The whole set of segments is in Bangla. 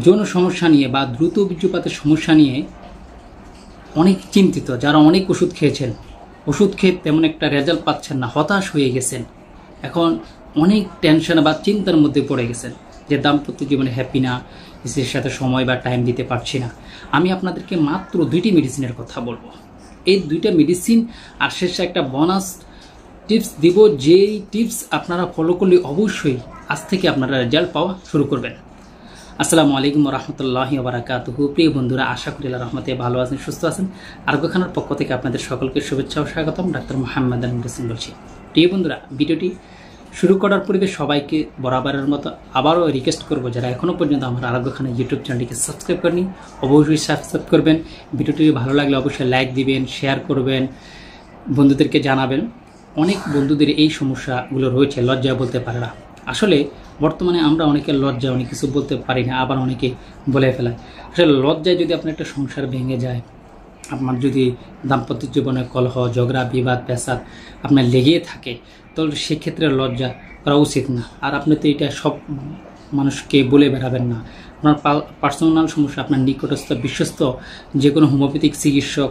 যৌন সমস্যা নিয়ে বা দ্রুত বীর্যপাতের সমস্যা নিয়ে অনেক চিন্তিত, যারা অনেক ওষুধ খেয়েছেন, ওষুধ খেয়ে তেমন একটা রেজাল্ট পাচ্ছেন না, হতাশ হয়ে গেছেন, এখন অনেক টেনশন বা চিন্তার মধ্যে পড়ে গেছেন যে দাম্পত্য জীবনে হ্যাপি না, স্ত্রীর সাথে সময় বা টাইম দিতে পারছি না। আমি আপনাদেরকে মাত্র 2টি মেডিসিনের কথা বলবো। এই 2টা মেডিসিন আর শেষে একটা বোনাস টিপস দিব, যেই টিপস আপনারা ফলো করলে অবশ্যই আজ থেকে আপনারা রেজাল্ট পাওয়া শুরু করবেন। আসসালামু আলাইকুম রহমতুল্লাহি ওবারাকাতুহু। প্রিয় বন্ধুরা, আশা করি আল্লাহর রহমতে ভালো আছেন, সুস্থ আছেন। আরোগ্যখানার পক্ষ থেকে আপনাদের সকলকে শুভেচ্ছা ও স্বাগতম। ডাক্তার মোহাম্মদ আমিনুর হোসেন বলছি। প্রিয় বন্ধুরা, ভিডিওটি শুরু করার পূর্বে সবাইকে বরাবরের মতো আবারও রিকোয়েস্ট করব, যারা এখনও পর্যন্ত আমার আরোগ্যখানা ইউটিউব চ্যানেলটিকে সাবস্ক্রাইব করেনি অবশ্যই সাবস্ক্রাইব করবেন। ভিডিওটি ভালো লাগলে অবশ্যই লাইক দিবেন, শেয়ার করবেন, বন্ধুদেরকে জানাবেন। অনেক বন্ধুদের এই সমস্যাগুলো রয়েছে, লজ্জা বলতে পারে না। আসলে বর্তমানে আমরা অনেকে লজ্জায় অনেক কিছু বলতে পারি না, আবার অনেকে বলে ফেলায়। আসলে লজ্জায় যদি আপনার একটা সংসার ভেঙে যায়, আপনার যদি দাম্পত্য জীবনে কলহ, ঝগড়া, বিবাদ, পেশাদ আপনার লেগেই থাকে, তাহলে সেক্ষেত্রে লজ্জা করা উচিত না। আর আপনি তো এটা সব মানুষকে বলে বেড়াবেন না। আপনার পার্সোনাল সমস্যা আপনার নিকটস্থ বিশ্বস্ত যে কোনো হোমিওপ্যাথিক চিকিৎসক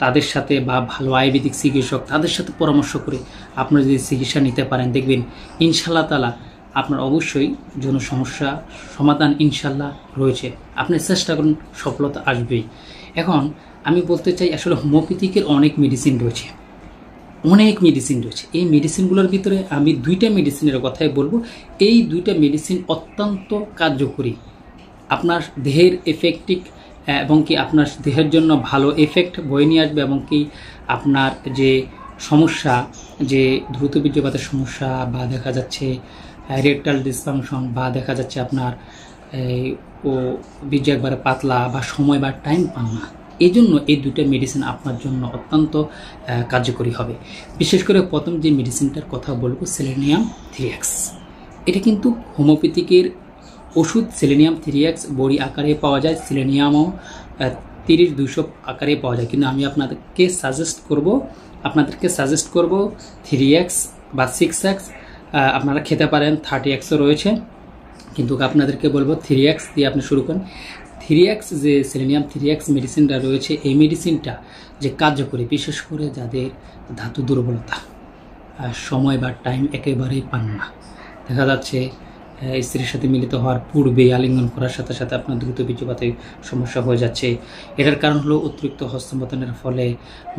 তাদের সাথে বা ভালো আয়ুর্বেদিক চিকিৎসক তাদের সাথে পরামর্শ করে আপনারা যদি চিকিৎসা নিতে পারেন, দেখবেন ইনশাআল্লাহ তাআলা আপনার অবশ্যই যৌন সমস্যা সমাধান ইনশাআল্লাহ রয়েছে। আপনি চেষ্টা করুন, সফলতা আসবেই। এখন আমি বলতে চাই, আসলে হোমিওপ্যাথিকের অনেক মেডিসিন রয়েছে, এই মেডিসিনগুলোর ভিতরে আমি 2টা মেডিসিনের কথাই বলবো। এই 2টা মেডিসিন অত্যন্ত কার্যকরী, আপনার দেহের এফেক্টিভ এবং কি আপনার দেহের জন্য ভালো এফেক্ট বয়ে নিয়ে আসবে, এবং কি আপনার যে সমস্যা, যে দ্রুত বীর্যপাতের সমস্যা বা দেখা যাচ্ছে রেকটাল ডিসফাংশন বা দেখা যাচ্ছে আপনার বীর্য একবারে পাতলা বা সময় বা টাইম পান না, এই জন্য এই 2টা মেডিসিন আপনার জন্য অত্যন্ত কার্যকরী হবে। বিশেষ করে প্রথম যে মেডিসিনটার কথা বলবো, সেলেনিয়াম 3X। এটা কিন্তু হোমিওপ্যাথিকের ওষুধ। সেলেনিয়াম 3X বড়ি আকারে পাওয়া যায়, সেলেনিয়ামও 30-200 আকারে পাওয়া যায়, কিন্তু আমি আপনাদেরকে সাজেস্ট করব 3X বা 6X। আপনারা খেতে পারেন, 30Xও রয়েছে, কিন্তু আপনাদেরকে বলবো 3X দিয়ে আপনি শুরু করেন। 3X যে সেলেনিয়াম 3X মেডিসিনটা রয়েছে, এই মেডিসিনটা যে কার্যকরী, বিশেষ করে যাদের ধাতু দুর্বলতা, সময় বা টাইম একেবারেই পান না, দেখা যাচ্ছে স্ত্রীর সাথে মিলিত হওয়ার পূর্বে আলিঙ্গন করার সাথে সাথে আপনার দ্রুত বীর্যপাতের সমস্যা হয়ে যাচ্ছে। এটার কারণ হলো অতিরিক্ত হস্তমৈথুনের ফলে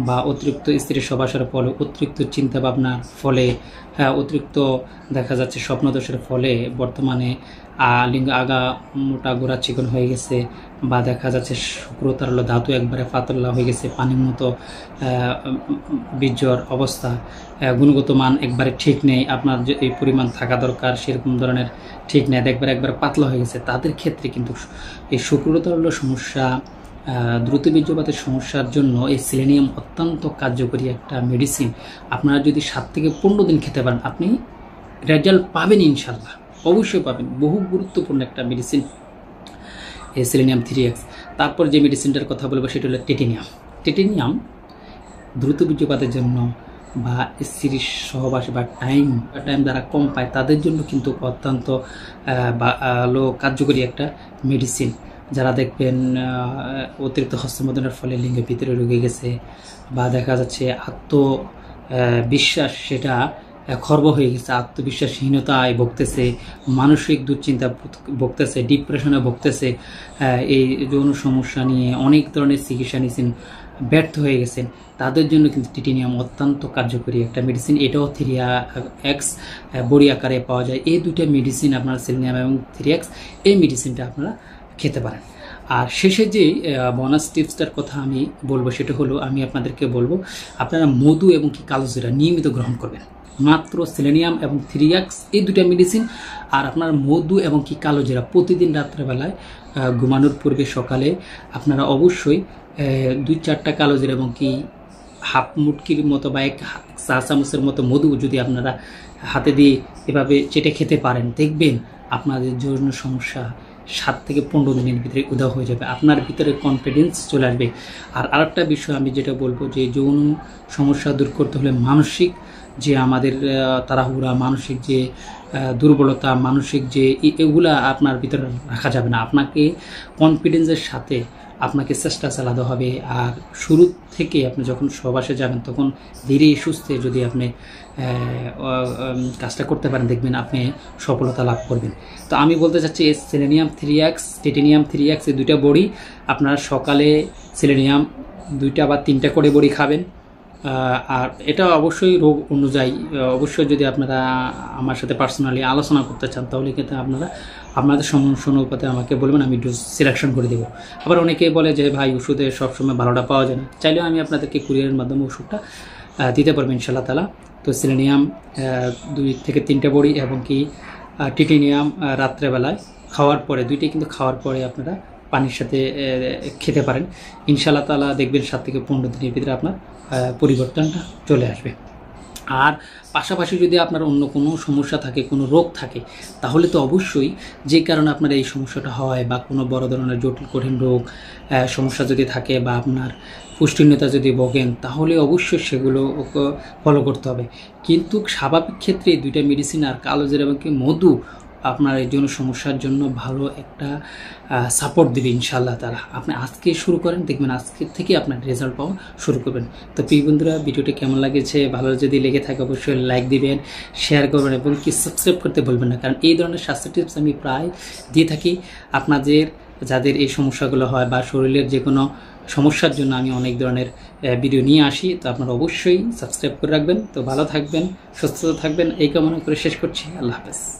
বা অতিরিক্ত স্ত্রীর সহবাসের ফলে, অতিরিক্ত চিন্তাভাবনার ফলে, অতিরিক্ত দেখা যাচ্ছে স্বপ্নদোষের ফলে বর্তমানে লিঙ্গ আগা মোটা গোড়া চিকন হয়ে গেছে, বা দেখা যাচ্ছে শুক্রতার হলো ধাতু একবারে পাতলা হয়ে গেছে, পানির মতো বীর্যর অবস্থা, গুণগত মান একবারে ঠিক নেই, আপনার যে এই পরিমাণ থাকা দরকার সেরকম ধরনের ঠিক নেই, একবারে পাতলা হয়ে গেছে, তাদের ক্ষেত্রে কিন্তু এই শুক্রতার হলো সমস্যা, দ্রুত বীর্যপাতের সমস্যার জন্য এই সেলেনিয়াম অত্যন্ত কার্যকরী একটা মেডিসিন। আপনারা যদি 7 থেকে 15 দিন খেতে পারেন, আপনি রেজাল্ট পাবেন ইনশাল্লাহ, অবশ্যই পাবেন। বহু গুরুত্বপূর্ণ একটা মেডিসিন এই সেলেনিয়াম 3X। তারপর যে মেডিসিনটার কথা বলবো সেটা হলো টেটেনিয়াম দ্রুত বীর্যপাতের জন্য বা স্ত্রীর সহবাস বা টাইম যারা কম পায় তাদের জন্য কিন্তু অত্যন্ত ভালো কার্যকরী একটা মেডিসিন। যারা দেখবেন অতিরিক্ত হস্তমৈথুনের ফলে লিঙ্গের ভিতরে ঢুকে গেছে, বা দেখা যাচ্ছে আত্মবিশ্বাস সেটা খর্ব হয়ে গেছে, আত্মবিশ্বাসহীনতায় ভুগতেছে, মানসিক দুশ্চিন্তা ভুগতেছে, ডিপ্রেশনে ভুগতেছে, এই যৌন সমস্যা নিয়ে অনেক ধরনের চিকিৎসা নিয়েছেন, ব্যর্থ হয়ে গেছেন, তাদের জন্য কিন্তু টিটেনিয়াম অত্যন্ত কার্যকরী একটা মেডিসিন। এটাও 3X বড়ি আকারে পাওয়া যায়। এই 2টা মেডিসিন আপনারা সেলেনিয়াম এবং 3X এই মেডিসিনটা আপনারা খেতে পারেন। আর শেষে যে বোনাস টিপসটার কথা আমি বলবো সেটা হলো, আমি আপনাদেরকে বলবো আপনারা মধু এবং কি কালোজিরা নিয়মিত গ্রহণ করবেন। মাত্র সেলেনিয়াম এবং 3X এই 2টা মেডিসিন, আর আপনার মধু এবং কি কালোজিরা প্রতিদিন রাত্রেবেলায় ঘুমানোর পূর্বে সকালে আপনারা অবশ্যই 2-4টা কালোজিরা এবং কি হাফ মুটকির মতো বা 1 চা চামচের মতো মধু যদি আপনারা হাতে দিয়ে এভাবে চেটে খেতে পারেন, দেখবেন আপনাদের যৌন সমস্যা 7 থেকে 15 দিনের ভিতরে উধাও হয়ে যাবে, আপনার ভিতরে কনফিডেন্স চলে আসবে। আর আরেকটা বিষয় আমি যেটা বলবো, যে যৌন সমস্যা দূর করতে হলে মানসিক যে আমাদের তাড়াহুড়া, মানসিক যে দুর্বলতা, মানসিক যে এগুলা আপনার ভিতরে রাখা যাবে না। আপনাকে কনফিডেন্সের সাথে আপনাকে চেষ্টা চালাতে হবে। আর শুরু থেকে আপনি যখন সহবাসে যাবেন তখন ধীরে সুস্থে যদি আপনি কাজটা করতে পারেন, দেখবেন আপনি সফলতা লাভ করবেন। তো আমি বলতে চাচ্ছি এই সেলেনিয়াম 3x, টাইটেনিয়াম 3x এই দুইটা বড়ি আপনারা সকালে সেলেনিয়াম 2টা বা 3টা করে বড়ি খাবেন। আর এটা অবশ্যই রোগ অনুযায়ী, অবশ্যই যদি আপনারা আমার সাথে পার্সোনালি আলোচনা করতে চান তাহলে কিন্তু আপনারা আপনাদের সমস্যা অনুপাতে আমাকে বলবেন, আমি ডোজ সিলেকশন করে দেবো। আবার অনেকেই বলে যে ভাই ওষুধে সবসময় ভালোটা পাওয়া যায় না, চাইলেও আমি আপনাদেরকে কুরিয়ারের মাধ্যমে ওষুধটা দিতে পারবো ইনশাআল্লাহ তাআলা। তো সেলেনিয়াম 2 থেকে 3টা বড়ি এবং কি টাইটেনিয়াম রাত্রেবেলায় খাওয়ার পরে, দুইটাই কিন্তু খাওয়ার পরে আপনারা পানির সাথে খেতে পারেন। ইনশাআল্লাহ তাআলা দেখবেন 7 থেকে 15 দিনের ভিতরে আপনার পরিবর্তনটা চলে আসবে। আর পাশাপাশি যদি আপনার অন্য কোনো সমস্যা থাকে, কোনো রোগ থাকে, তাহলে তো অবশ্যই যে কারণে আপনার এই সমস্যাটা হয় বা কোনো বড় ধরনের জটিল কঠিন রোগ সমস্যা যদি থাকে বা আপনার পুষ্টিহীনতা যদি ভোগেন, তাহলে অবশ্যই সেগুলো ফলো করতে হবে। কিন্তু স্বাভাবিক ক্ষেত্রে 2টা মেডিসিন আর কালোজিরা এবং মধু আপনার এই জন্য সমস্যার জন্য ভালো একটা সাপোর্ট দেবে ইনশাআল্লাহ তাআলা। আপনি আজকে শুরু করেন, দেখবেন আজকের থেকে আপনার রেজাল্ট পাওয়া শুরু করবেন। তো প্রিয় বন্ধুরা, ভিডিওটি কেমন লাগেছে, ভালো যদি লেগে থাকে অবশ্যই লাইক দিবেন, শেয়ার করবেন এবং কি সাবস্ক্রাইব করতে ভুলবেন না, কারণ এই ধরনের স্বাস্থ্য টিপস আমি প্রায় দিয়ে থাকি আপনাদের যাদের এই সমস্যাগুলো হয় বা শরীরের যে কোনো সমস্যার জন্য আমি অনেক ধরনের ভিডিও নিয়ে আসি। তো আপনারা অবশ্যই সাবস্ক্রাইব করে রাখবেন। তো ভালো থাকবেন, সুস্থ থাকবেন, এই কামনা করে শেষ করছি। আল্লাহ হাফেজ।